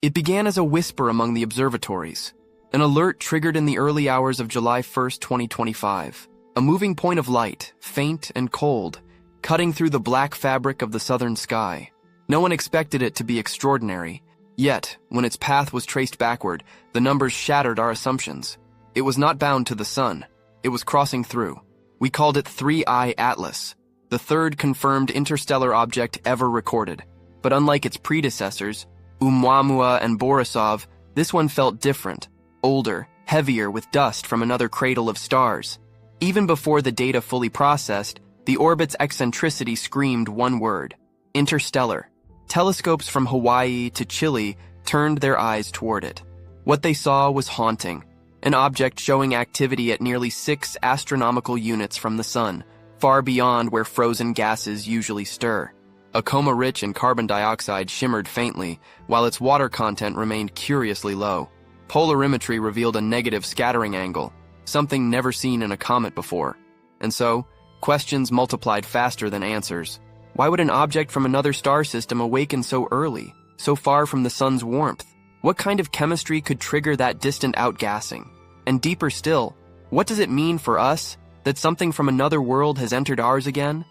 It began as a whisper among the observatories, an alert triggered in the early hours of July 1st, 2025. A moving point of light, faint and cold, cutting through the black fabric of the southern sky. No one expected it to be extraordinary. Yet, when its path was traced backward, the numbers shattered our assumptions. It was not bound to the sun. It was crossing through. We called it 3I Atlas, the third confirmed interstellar object ever recorded. But unlike its predecessors, Oumuamua and Borisov, this one felt different, older, heavier with dust from another cradle of stars. Even before the data fully processed, the orbit's eccentricity screamed one word: interstellar. Telescopes from Hawaii to Chile turned their eyes toward it. What they saw was haunting, an object showing activity at nearly 6 astronomical units from the sun, far beyond where frozen gases usually stir. A coma rich in carbon dioxide shimmered faintly, while its water content remained curiously low. Polarimetry revealed a negative scattering angle, something never seen in a comet before. And so, questions multiplied faster than answers. Why would an object from another star system awaken so early, so far from the sun's warmth? What kind of chemistry could trigger that distant outgassing? And deeper still, what does it mean for us that something from another world has entered ours again?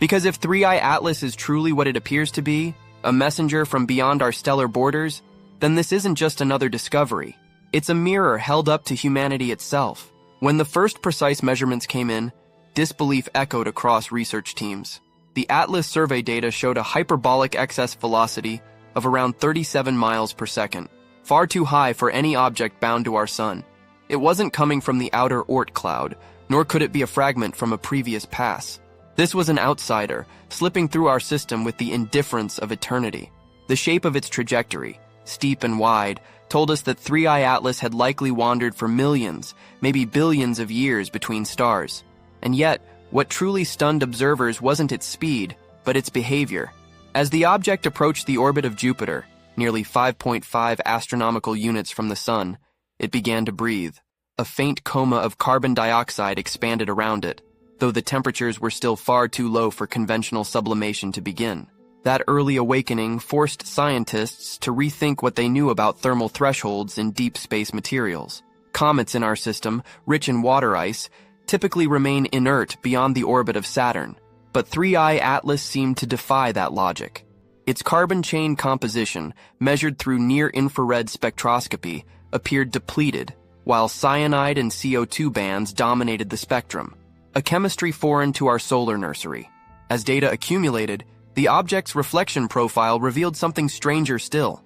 Because if 3I Atlas is truly what it appears to be, a messenger from beyond our stellar borders, then this isn't just another discovery. It's a mirror held up to humanity itself. When the first precise measurements came in, disbelief echoed across research teams. The Atlas survey data showed a hyperbolic excess velocity of around 37 miles per second, far too high for any object bound to our sun. It wasn't coming from the outer Oort cloud, nor could it be a fragment from a previous pass. This was an outsider, slipping through our system with the indifference of eternity. The shape of its trajectory, steep and wide, told us that 3I Atlas had likely wandered for millions, maybe billions of years between stars. And yet, what truly stunned observers wasn't its speed, but its behavior. As the object approached the orbit of Jupiter, nearly 5.5 astronomical units from the sun, it began to breathe. A faint coma of carbon dioxide expanded around it, though the temperatures were still far too low for conventional sublimation to begin. That early awakening forced scientists to rethink what they knew about thermal thresholds in deep space materials. Comets in our system, rich in water ice, typically remain inert beyond the orbit of Saturn, but 3I Atlas seemed to defy that logic. Its carbon chain composition, measured through near-infrared spectroscopy, appeared depleted, while cyanide and CO2 bands dominated the spectrum, a chemistry foreign to our solar nursery. As data accumulated, the object's reflection profile revealed something stranger still.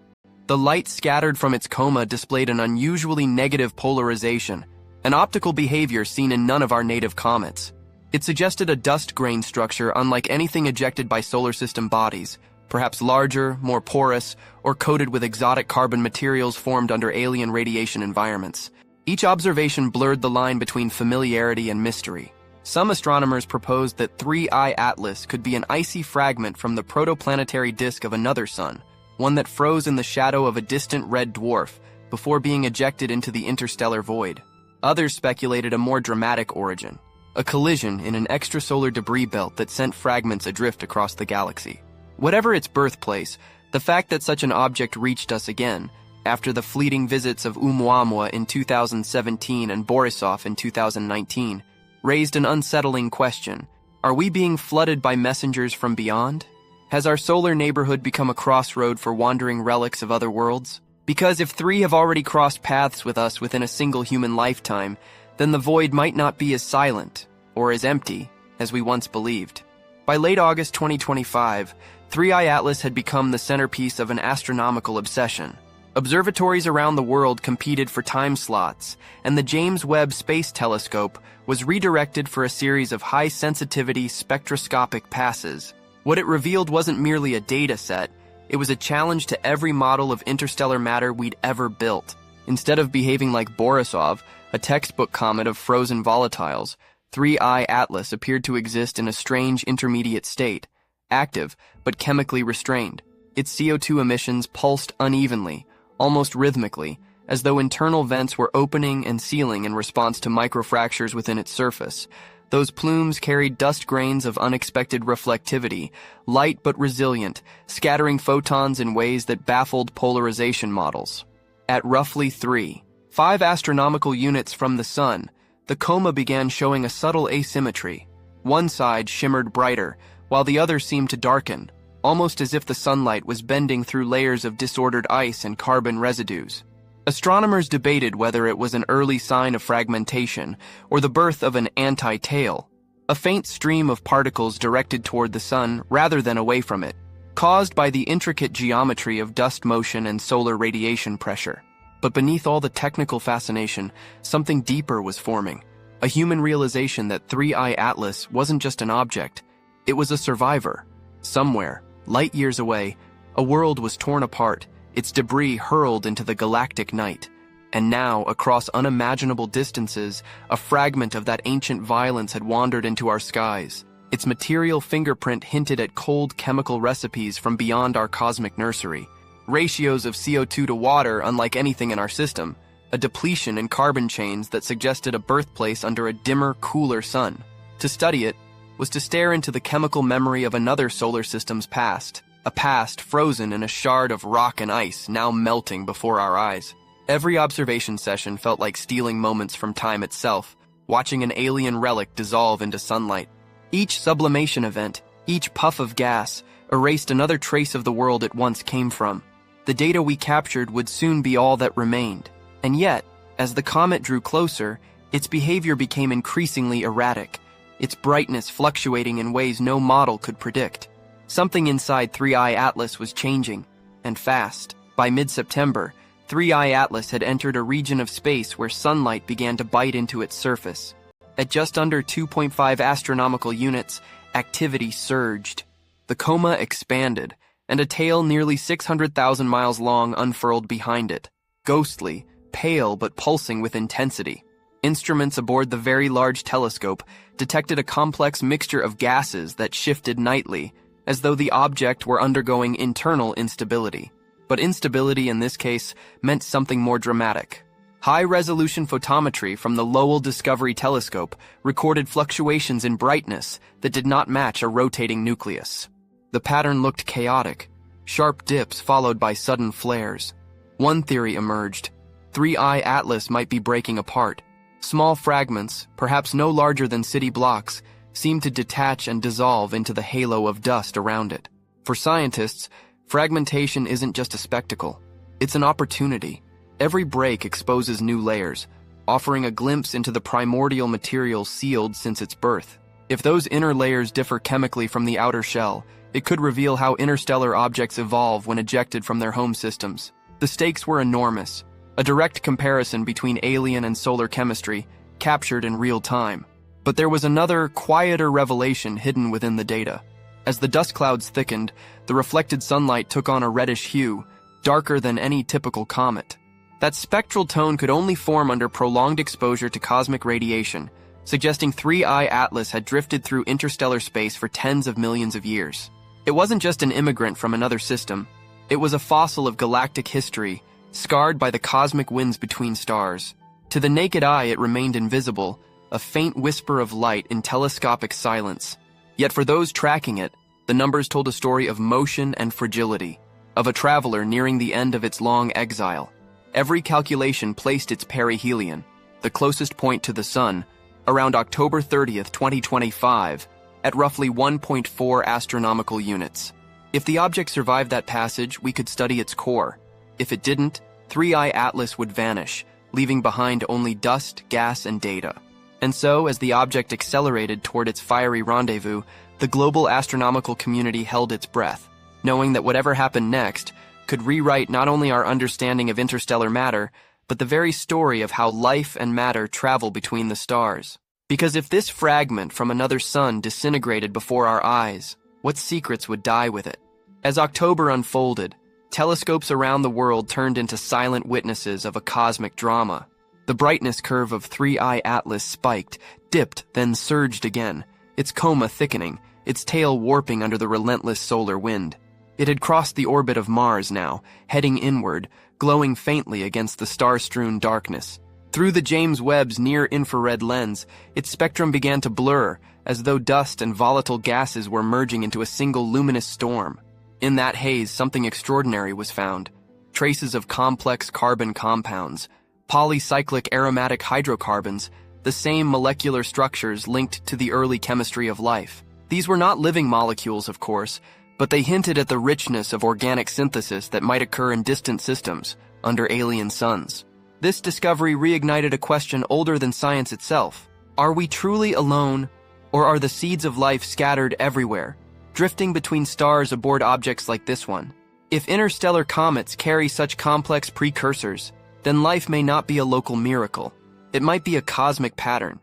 The light scattered from its coma displayed an unusually negative polarization, an optical behavior seen in none of our native comets. It suggested a dust grain structure unlike anything ejected by solar system bodies, perhaps larger, more porous, or coated with exotic carbon materials formed under alien radiation environments. Each observation blurred the line between familiarity and mystery. Some astronomers proposed that 3I Atlas could be an icy fragment from the protoplanetary disk of another sun, one that froze in the shadow of a distant red dwarf before being ejected into the interstellar void. Others speculated a more dramatic origin, a collision in an extrasolar debris belt that sent fragments adrift across the galaxy. Whatever its birthplace, the fact that such an object reached us again, after the fleeting visits of Oumuamua in 2017 and Borisov in 2019, raised an unsettling question. Are we being flooded by messengers from beyond? Has our solar neighborhood become a crossroad for wandering relics of other worlds? Because if 3 have already crossed paths with us within a single human lifetime, then the void might not be as silent or as empty as we once believed. By late August 2025, 3I Atlas had become the centerpiece of an astronomical obsession. Observatories around the world competed for time slots, and the James Webb Space Telescope was redirected for a series of high-sensitivity spectroscopic passes. What it revealed wasn't merely a data set, it was a challenge to every model of interstellar matter we'd ever built. Instead of behaving like Borisov, a textbook comet of frozen volatiles, 3I Atlas appeared to exist in a strange intermediate state, active but chemically restrained. Its CO2 emissions pulsed unevenly, almost rhythmically, as though internal vents were opening and sealing in response to microfractures within its surface. Those plumes carried dust grains of unexpected reflectivity, light but resilient, scattering photons in ways that baffled polarization models. At roughly 3.5 astronomical units from the Sun, the coma began showing a subtle asymmetry. One side shimmered brighter, while the other seemed to darken, almost as if the sunlight was bending through layers of disordered ice and carbon residues. Astronomers debated whether it was an early sign of fragmentation or the birth of an anti-tail, a faint stream of particles directed toward the Sun rather than away from it, caused by the intricate geometry of dust motion and solar radiation pressure. But beneath all the technical fascination, something deeper was forming, a human realization that 3I Atlas wasn't just an object, it was a survivor. Somewhere, light years away, a world was torn apart, its debris hurled into the galactic night. And now, across unimaginable distances, a fragment of that ancient violence had wandered into our skies. Its material fingerprint hinted at cold chemical recipes from beyond our cosmic nursery. Ratios of CO2 to water unlike anything in our system, a depletion in carbon chains that suggested a birthplace under a dimmer, cooler sun. To study it was to stare into the chemical memory of another solar system's past, a past frozen in a shard of rock and ice now melting before our eyes. Every observation session felt like stealing moments from time itself, watching an alien relic dissolve into sunlight. Each sublimation event, each puff of gas, erased another trace of the world it once came from. The data we captured would soon be all that remained. And yet, as the comet drew closer, its behavior became increasingly erratic, its brightness fluctuating in ways no model could predict. Something inside 3I Atlas was changing, and fast. By mid-September, 3I Atlas had entered a region of space where sunlight began to bite into its surface. At just under 2.5 astronomical units, activity surged. The coma expanded, and a tail nearly 600,000 miles long unfurled behind it, ghostly, pale but pulsing with intensity. Instruments aboard the Very Large Telescope detected a complex mixture of gases that shifted nightly, as though the object were undergoing internal instability. But instability in this case meant something more dramatic. High-resolution photometry from the Lowell Discovery Telescope recorded fluctuations in brightness that did not match a rotating nucleus. The pattern looked chaotic, sharp dips followed by sudden flares. One theory emerged. 3I Atlas might be breaking apart. Small fragments, perhaps no larger than city blocks, seemed to detach and dissolve into the halo of dust around it. For scientists, fragmentation isn't just a spectacle. It's an opportunity. Every break exposes new layers, offering a glimpse into the primordial material sealed since its birth. If those inner layers differ chemically from the outer shell, it could reveal how interstellar objects evolve when ejected from their home systems. The stakes were enormous, a direct comparison between alien and solar chemistry, captured in real time. But there was another, quieter revelation hidden within the data. As the dust clouds thickened, the reflected sunlight took on a reddish hue, darker than any typical comet. That spectral tone could only form under prolonged exposure to cosmic radiation, suggesting 3I Atlas had drifted through interstellar space for tens of millions of years. It wasn't just an immigrant from another system. It was a fossil of galactic history, scarred by the cosmic winds between stars. To the naked eye it remained invisible, a faint whisper of light in telescopic silence. Yet for those tracking it, the numbers told a story of motion and fragility, of a traveler nearing the end of its long exile. Every calculation placed its perihelion, the closest point to the Sun, around October 30th, 2025, at roughly 1.4 astronomical units. If the object survived that passage, we could study its core. If it didn't, 3I Atlas would vanish, leaving behind only dust, gas, and data. And so, as the object accelerated toward its fiery rendezvous, the global astronomical community held its breath, knowing that whatever happened next could rewrite not only our understanding of interstellar matter, but the very story of how life and matter travel between the stars. Because if this fragment from another sun disintegrated before our eyes, what secrets would die with it? As October unfolded, telescopes around the world turned into silent witnesses of a cosmic drama. The brightness curve of 3I Atlas spiked, dipped, then surged again, its coma thickening, its tail warping under the relentless solar wind. It had crossed the orbit of Mars now, heading inward, glowing faintly against the star-strewn darkness. Through the James Webb's near-infrared lens, its spectrum began to blur, as though dust and volatile gases were merging into a single luminous storm. In that haze, something extraordinary was found. Traces of complex carbon compounds, polycyclic aromatic hydrocarbons, the same molecular structures linked to the early chemistry of life. These were not living molecules, of course, but they hinted at the richness of organic synthesis that might occur in distant systems, under alien suns. This discovery reignited a question older than science itself. Are we truly alone, or are the seeds of life scattered everywhere, drifting between stars aboard objects like this one? If interstellar comets carry such complex precursors, then life may not be a local miracle. It might be a cosmic pattern.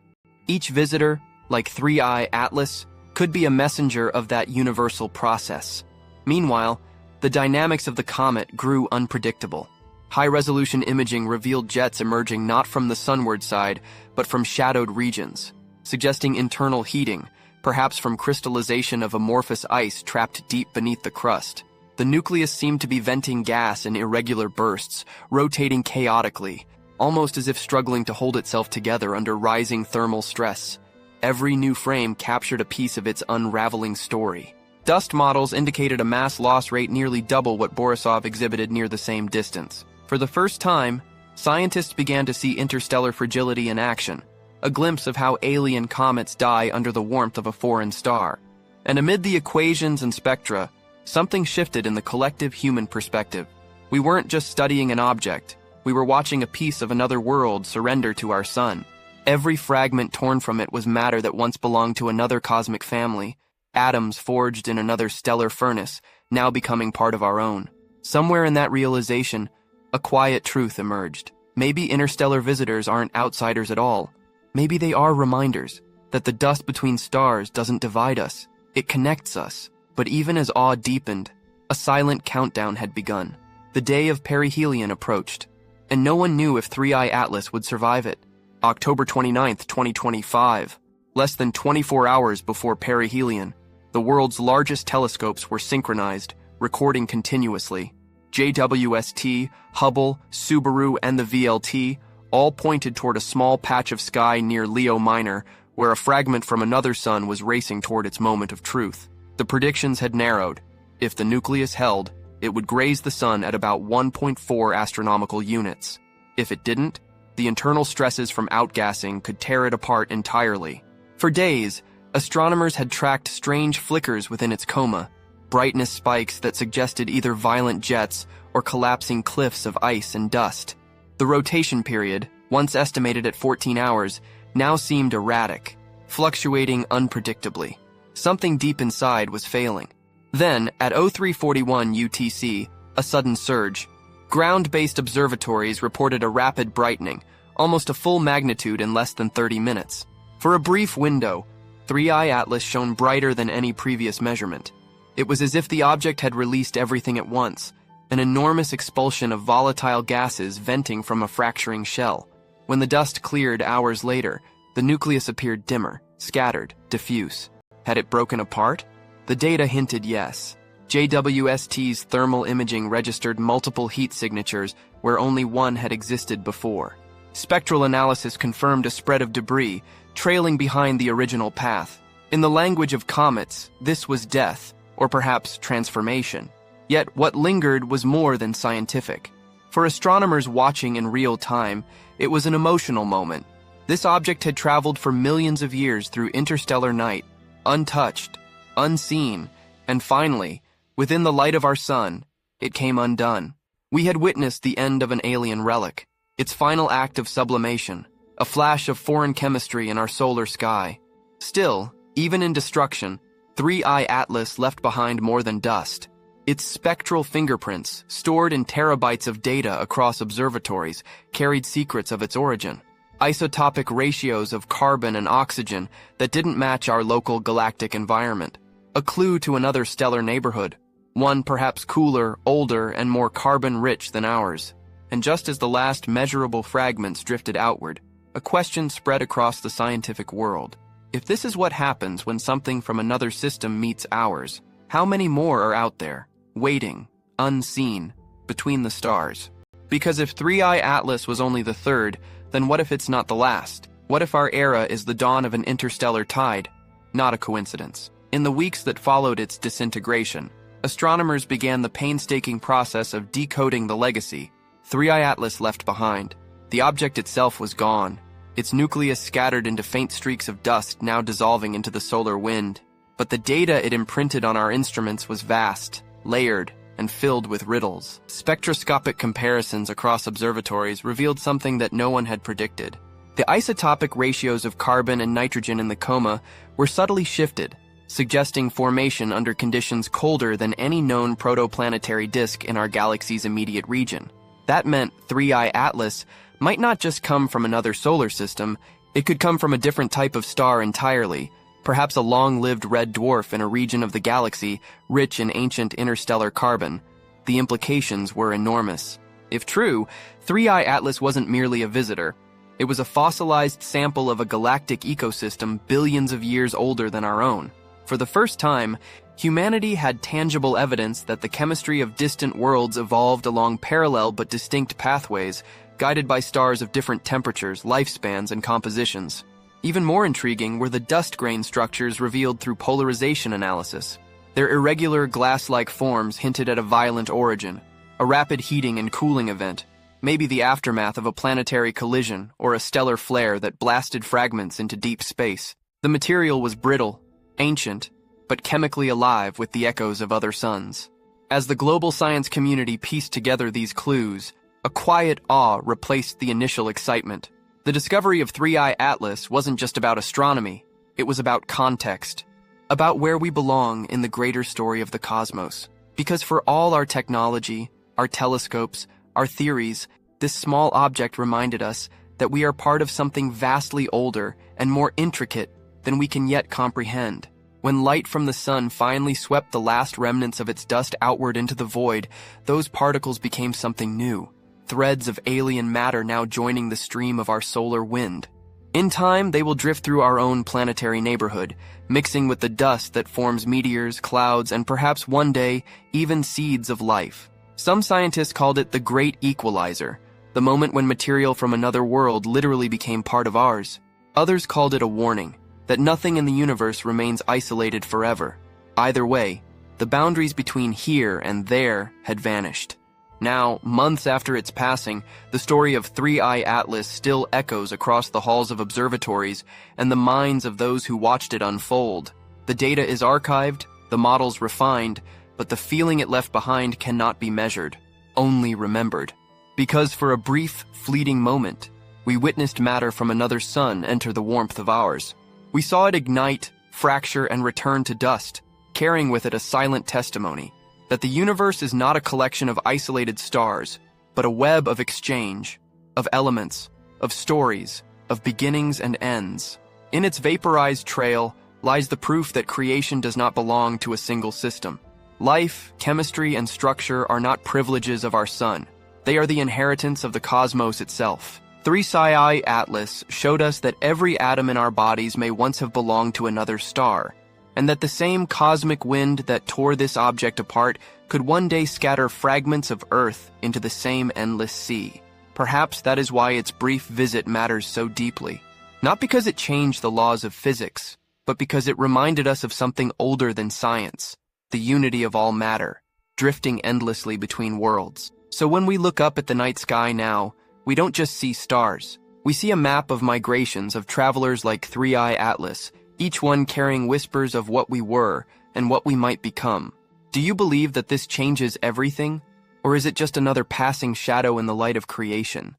Each visitor, like 3I Atlas, could be a messenger of that universal process. Meanwhile, the dynamics of the comet grew unpredictable. High-resolution imaging revealed jets emerging not from the sunward side, but from shadowed regions, suggesting internal heating, perhaps from crystallization of amorphous ice trapped deep beneath the crust. The nucleus seemed to be venting gas in irregular bursts, rotating chaotically, almost as if struggling to hold itself together under rising thermal stress. Every new frame captured a piece of its unraveling story. Dust models indicated a mass loss rate nearly double what Borisov exhibited near the same distance. For the first time, scientists began to see interstellar fragility in action, a glimpse of how alien comets die under the warmth of a foreign star. And amid the equations and spectra, something shifted in the collective human perspective. We weren't just studying an object, we were watching a piece of another world surrender to our sun. Every fragment torn from it was matter that once belonged to another cosmic family, atoms forged in another stellar furnace, now becoming part of our own. Somewhere in that realization, a quiet truth emerged. Maybe interstellar visitors aren't outsiders at all. Maybe they are reminders that the dust between stars doesn't divide us, it connects us. But even as awe deepened, a silent countdown had begun. The day of perihelion approached, and no one knew if 3I Atlas would survive it. October 29, 2025, less than 24 hours before perihelion, the world's largest telescopes were synchronized, recording continuously. JWST, Hubble, Subaru, and the VLT all pointed toward a small patch of sky near Leo Minor, where a fragment from another sun was racing toward its moment of truth. The predictions had narrowed. If the nucleus held, it would graze the sun at about 1.4 astronomical units. If it didn't, the internal stresses from outgassing could tear it apart entirely. For days, astronomers had tracked strange flickers within its coma, brightness spikes that suggested either violent jets or collapsing cliffs of ice and dust. The rotation period, once estimated at 14 hours, now seemed erratic, fluctuating unpredictably. Something deep inside was failing. Then, at 0341 UTC, a sudden surge. Ground-based observatories reported a rapid brightening, almost a full magnitude in less than 30 minutes. For a brief window, 3I Atlas shone brighter than any previous measurement. It was as if the object had released everything at once, an enormous expulsion of volatile gases venting from a fracturing shell. When the dust cleared hours later, the nucleus appeared dimmer, scattered, diffuse. Had it broken apart? The data hinted yes. JWST's thermal imaging registered multiple heat signatures where only one had existed before. Spectral analysis confirmed a spread of debris, trailing behind the original path. In the language of comets, this was death, or perhaps transformation. Yet what lingered was more than scientific. For astronomers watching in real time, it was an emotional moment. This object had traveled for millions of years through interstellar night, untouched, unseen, and finally, within the light of our sun, it came undone. We had witnessed the end of an alien relic, its final act of sublimation, a flash of foreign chemistry in our solar sky. Still, even in destruction, 3I Atlas left behind more than dust. Its spectral fingerprints, stored in terabytes of data across observatories, carried secrets of its origin. Isotopic ratios of carbon and oxygen that didn't match our local galactic environment. A clue to another stellar neighborhood, one perhaps cooler, older, and more carbon-rich than ours. And just as the last measurable fragments drifted outward, a question spread across the scientific world. If this is what happens when something from another system meets ours, how many more are out there, waiting, unseen, between the stars? Because if 3I Atlas was only the third, then what if it's not the last? What if our era is the dawn of an interstellar tide? Not a coincidence. In the weeks that followed its disintegration, astronomers began the painstaking process of decoding the legacy 3I Atlas left behind. The object itself was gone, its nucleus scattered into faint streaks of dust now dissolving into the solar wind. But the data it imprinted on our instruments was vast, layered, and filled with riddles. Spectroscopic comparisons across observatories revealed something that no one had predicted. The isotopic ratios of carbon and nitrogen in the coma were subtly shifted, suggesting formation under conditions colder than any known protoplanetary disk in our galaxy's immediate region. That meant 3I Atlas might not just come from another solar system, it could come from a different type of star entirely, perhaps a long-lived red dwarf in a region of the galaxy rich in ancient interstellar carbon. The implications were enormous. If true, 3I Atlas wasn't merely a visitor. It was a fossilized sample of a galactic ecosystem billions of years older than our own. For the first time, humanity had tangible evidence that the chemistry of distant worlds evolved along parallel but distinct pathways, guided by stars of different temperatures, lifespans, and compositions. Even more intriguing were the dust grain structures revealed through polarization analysis. Their irregular glass-like forms hinted at a violent origin, a rapid heating and cooling event, maybe the aftermath of a planetary collision or a stellar flare that blasted fragments into deep space. The material was brittle, ancient, but chemically alive with the echoes of other suns. As the global science community pieced together these clues, a quiet awe replaced the initial excitement. The discovery of 3I Atlas wasn't just about astronomy, it was about context, about where we belong in the greater story of the cosmos. Because for all our technology, our telescopes, our theories, this small object reminded us that we are part of something vastly older and more intricate than we can yet comprehend. When light from the sun finally swept the last remnants of its dust outward into the void, those particles became something new. Threads of alien matter now joining the stream of our solar wind. In time, they will drift through our own planetary neighborhood, mixing with the dust that forms meteors, clouds, and perhaps one day, even seeds of life. Some scientists called it the Great Equalizer, the moment when material from another world literally became part of ours. Others called it a warning, that nothing in the universe remains isolated forever. Either way, the boundaries between here and there had vanished. Now, months after its passing, the story of 3I Atlas still echoes across the halls of observatories and the minds of those who watched it unfold. The data is archived, the models refined, but the feeling it left behind cannot be measured, only remembered. Because for a brief, fleeting moment, we witnessed matter from another sun enter the warmth of ours. We saw it ignite, fracture, and return to dust, carrying with it a silent testimony that the universe is not a collection of isolated stars, but a web of exchange, of elements, of stories, of beginnings and ends. In its vaporized trail lies the proof that creation does not belong to a single system. Life, chemistry, and structure are not privileges of our sun. They are the inheritance of the cosmos itself. 3I Atlas showed us that every atom in our bodies may once have belonged to another star, and that the same cosmic wind that tore this object apart could one day scatter fragments of Earth into the same endless sea. Perhaps that is why its brief visit matters so deeply. Not because it changed the laws of physics, but because it reminded us of something older than science, the unity of all matter, drifting endlessly between worlds. So when we look up at the night sky now, we don't just see stars. We see a map of migrations of travelers like 3I Atlas, each one carrying whispers of what we were and what we might become. Do you believe that this changes everything? Or is it just another passing shadow in the light of creation?